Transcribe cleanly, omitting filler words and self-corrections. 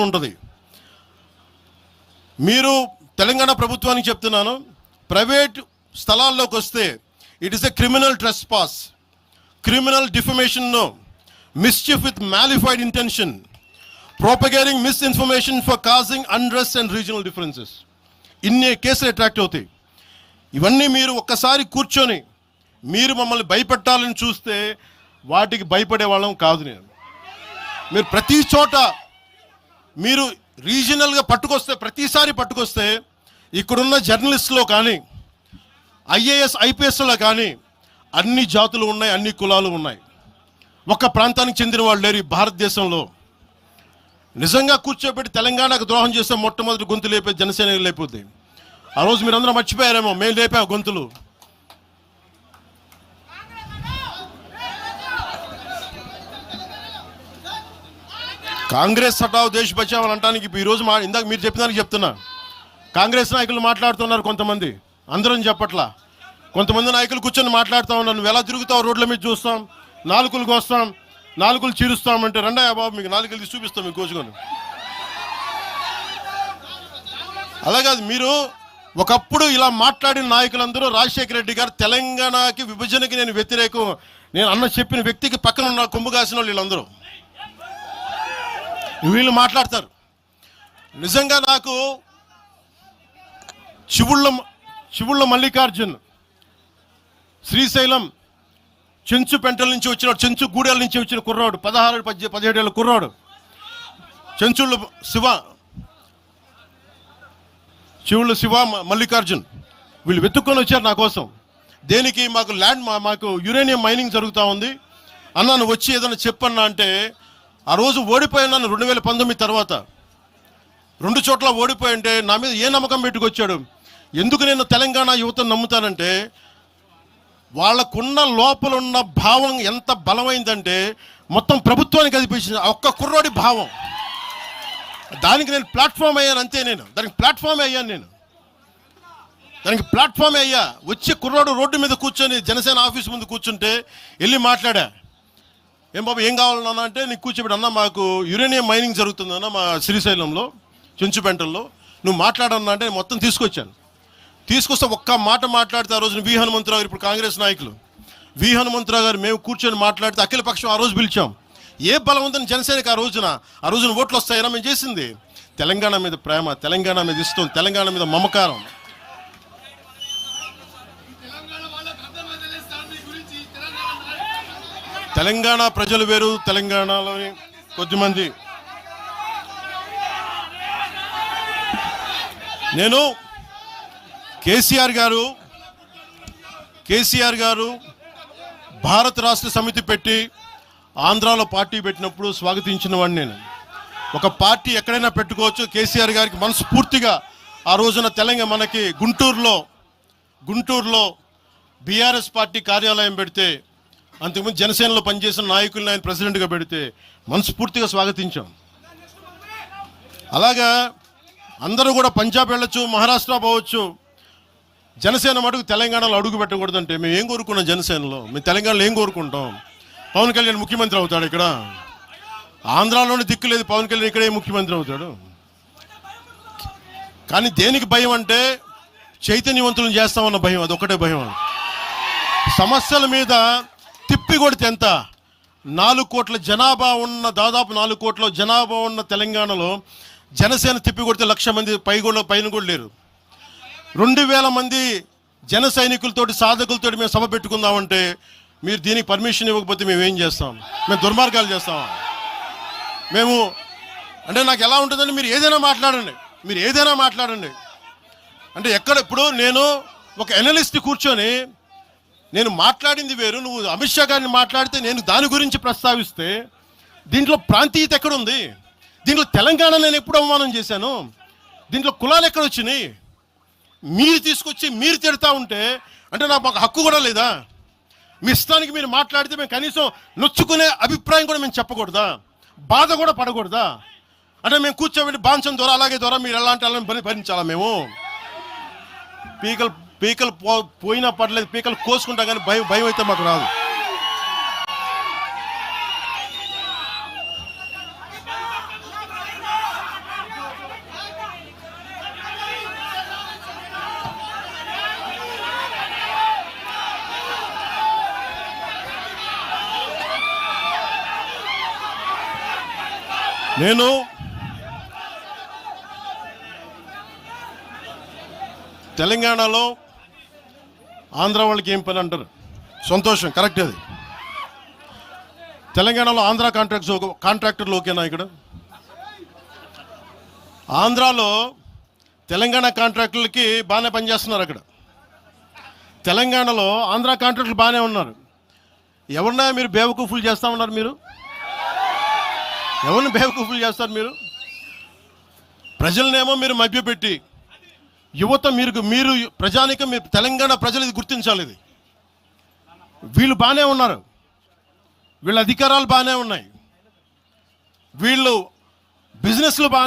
ఉంటుంది. మీరు తెలంగాణ ప్రభుత్వానికి చెప్తున్నాను, ప్రైవేట్ స్థలాల్లోకి వస్తే it is a criminal trespass, criminal defamation, mischief with mala fide intention, propagating misinformation for causing unrest and regional differences. ఇన్ని కేసులు అట్రాక్ట్ అవుతాయి. ఇవన్నీ మీరు ఒక్కసారి కూర్చొని మీరు మమ్మల్ని భయపెట్టాలని చూస్తే వాటికి భయపడే వాళ్ళం కాదు. మీరు ప్రతి చోట మీరు రీజనల్గా ప్రతిసారి పట్టుకొస్తే ఇక్కడున్న జర్నలిస్టులో కానీ ఐఏఎస్ ఐపీఎస్లో కానీ అన్ని జాతులు ఉన్నాయి, అన్ని కులాలు ఉన్నాయి. ఒక్క ప్రాంతానికి చెందిన వాళ్ళు లేరు ఈ భారతదేశంలో. నిజంగా కూర్చోబెట్టి తెలంగాణకు ద్రోహం చేస్తే మొట్టమొదటి గొంతు లేపే జనసేన లేకపోతే. ఆ రోజు మీరందరూ మర్చిపోయారేమో, మేము లేపా గొంతులు. కాంగ్రెస్ హటావ్ దేశ్ బచావ్ అని అంటానికి ఈరోజు ఇందాక మీరు చెప్పినానికి చెప్తున్నా. కాంగ్రెస్ నాయకులు మాట్లాడుతున్నారు కొంతమంది, అందరం చెప్పట్లా. కొంతమంది నాయకులు కూర్చొని మాట్లాడుతూ ఉన్నారు, నువ్వు ఎలా తిరుగుతావు, రోడ్ల మీద చూస్తాం, నాలుకలకు వస్తాం, నాలుకలు చీరుస్తామంటే రండయ్య బాబు మీకు నాలుకలు తీసి చూపిస్తాం మీకు కోసుకొని. అలాగే మీరు ఒకప్పుడు ఇలా మాట్లాడిన నాయకులందరూ రాజశేఖర రెడ్డి గారు తెలంగాణకి విభజనకి నేను వ్యతిరేకం నేను అన్న చెప్పిన వ్యక్తికి పక్కన ఉన్న కొమ్ము కాసిన వాళ్ళు వీళ్ళందరూ మాట్లాడతారు. నిజంగా నాకు చివుళ్ళ మల్లికార్జున్ శ్రీశైలం చెంచు పెంటల నుంచి వచ్చినాడు, చెంచు గూడెల నుంచి వచ్చిన కుర్రాడు, 16-17 ఏళ్ళ కుర్రాడు. చివుళ్ళ శివ మల్లికార్జున్ వీళ్ళు వెతుక్కొని వచ్చారు నా కోసం. దేనికి? మాకు యురేనియం మైనింగ్ జరుగుతూ ఉంది అన్న, నువ్వు వచ్చి ఏదైనా చెప్పన్నా అంటే, ఆ రోజు ఓడిపోయినాను 2019 తర్వాత 2 చోట్ల ఓడిపోయి అంటే నా మీద ఏ నమ్మకం పెట్టుకొచ్చాడు. ఎందుకు నేను తెలంగాణ యువతను నమ్ముతానంటే, వాళ్ళకున్న లోపల ఉన్న భావం ఎంత బలమైందంటే మొత్తం ప్రభుత్వానికి కదిపించింది ఒక్క కుర్రోడి భావం. దానికి నేను ప్లాట్ఫామ్ అయ్యాను అంతే. దానికి ప్లాట్ఫామే అయ్యా. వచ్చి కుర్రోడు రోడ్డు మీద కూర్చొని జనసేన ఆఫీస్ ముందు కూర్చుంటే వెళ్ళి మాట్లాడా, ఏం బాబు ఏం కావాలన్నా అంటే, నీకు కూర్చోబెట్టి అన్న మాకు యురేనియం మైనింగ్ జరుగుతుందన్న మా శ్రీశైలంలో చెంచుపెంటల్లో, నువ్వు మాట్లాడన్నా అంటే మొత్తం తీసుకొస్తే ఒక్క మాట మాట్లాడితే ఆ రోజున వి హనుమంతరావు గారు, ఇప్పుడు కాంగ్రెస్ నాయకులు వి హనుమంతరావు గారు, మేము కూర్చొని మాట్లాడితే అఖిల పక్షం ఆ రోజు పిలిచాం. ఏ బలం ఉందని జనసేనకి ఆ రోజున ఓట్లు వస్తాయన్నా మేము చేసింది తెలంగాణ మీద ప్రేమ, తెలంగాణ మీద ఇష్టం, తెలంగాణ మీద మమకారం. తెలంగాణ ప్రజలు వేరు, తెలంగాణలోని కొద్దిమంది. నేను కేసీఆర్ గారు భారత రాష్ట్ర సమితి పెట్టి ఆంధ్రాలో పార్టీ పెట్టినప్పుడు స్వాగతించిన వాడిని నేను. ఒక పార్టీ ఎక్కడైనా పెట్టుకోవచ్చు. కేసీఆర్ గారికి మనస్ఫూర్తిగా ఆ రోజున మనకి గుంటూరులో బీఆర్ఎస్ పార్టీ కార్యాలయం పెడితే, అంతకుముందు జనసేనలో పనిచేసిన నాయకుల్ని ఆయన ప్రెసిడెంట్గా పెడితే మనస్ఫూర్తిగా స్వాగతించాం. అలాగా అందరూ కూడా పంజాబ్ వెళ్ళొచ్చు, మహారాష్ట్ర పోవచ్చు, జనసేన మటుకు తెలంగాణలో అడుగు పెట్టకూడదంటే మేము ఏం కోరుకున్నాం? జనసేనలో మేము తెలంగాణలో ఏం కోరుకుంటాం? పవన్ కళ్యాణ్ ముఖ్యమంత్రి అవుతాడు ఇక్కడ? ఆంధ్రాలోనే దిక్కు లేదు, పవన్ కళ్యాణ్ ఇక్కడే ముఖ్యమంత్రి అవుతాడు. కానీ దేనికి భయం అంటే, చైతన్యవంతులను చేస్తామన్న భయం, అదొక్కటే భయం. సమస్యల మీద తిప్పి కొడితే ఎంత? 4 కోట్ల జనాభా ఉన్న, దాదాపు 4 కోట్ల జనాభా ఉన్న తెలంగాణలో జనసేన తిప్పి కొడితే 1,00,000 మంది పైన కూడా లేరు. 2,000 మంది జన సైనికులతోటి, సాధకులతోటి మేము సభ పెట్టుకుందామంటే మీరు దీనికి పర్మిషన్ ఇవ్వకపోతే మేము ఏం చేస్తాం? మేము దుర్మార్గాలు చేస్తామా? మేము అంటే నాకు ఎలా ఉంటుందంటే, మీరు ఏదైనా మాట్లాడండి అంటే ఇప్పుడు నేను ఒక ఎనలిస్ట్ కూర్చొని నేను మాట్లాడింది వేరు, నువ్వు అమిత్ షా గారిని మాట్లాడితే నేను దాని గురించి ప్రస్తావిస్తే దీంట్లో ప్రాంతీయత ఎక్కడుంది? దీంట్లో తెలంగాణ నేను ఎప్పుడు అవమానం చేశాను? దీంట్లో కులాలు ఎక్కడ వచ్చినాయి? మీరు తీసుకొచ్చి మీరు తిడతా ఉంటే అంటే మాకు హక్కు కూడా లేదా? మీ ఇష్టానికి మీరు మాట్లాడితే మేము కనీసం నొచ్చుకునే అభిప్రాయం కూడా మేము చెప్పకూడదా? బాధ కూడా పడకూడదా? అంటే మేము కూర్చోబెట్టి బాంచం ద్వారా అలాగే ద్వారా మీరు ఎలాంటి వాళ్ళని భరించాలా? మేము పీకలు పోయినా పర్లేదు, పీకలు కోసుకుంటాం, కానీ భయం అయితే మాకు రాదు. నేను తెలంగాణలో ఆంధ్ర వాళ్ళకి ఏం పని అంటారు, సంతోషం, కరెక్ట్. అది తెలంగాణలో ఆంధ్ర కాంట్రాక్టర్లు ఓకేనా? ఇక్కడ ఆంధ్రాలో తెలంగాణ కాంట్రాక్టర్లకి బాగానే పనిచేస్తున్నారు. అక్కడ తెలంగాణలో ఆంధ్ర కాంట్రాక్టర్లు బాగానే ఉన్నారు. ఎవరినా మీరు బేవకూఫులు చేస్తా ఉన్నారు? మీరు ఎవరిని బేవకూఫులు చేస్తారు? మీరు ప్రజలనేమో మీరు మభ్యపెట్టి, యువత మీరు ప్రజానికం, మీరు తెలంగాణ ప్రజలు ఇది గుర్తించాలి. ఇది వీళ్ళు బాగానే ఉన్నారు, వీళ్ళ అధికారాలు బాగానే ఉన్నాయి, వీళ్ళు బిజినెస్లు బాగా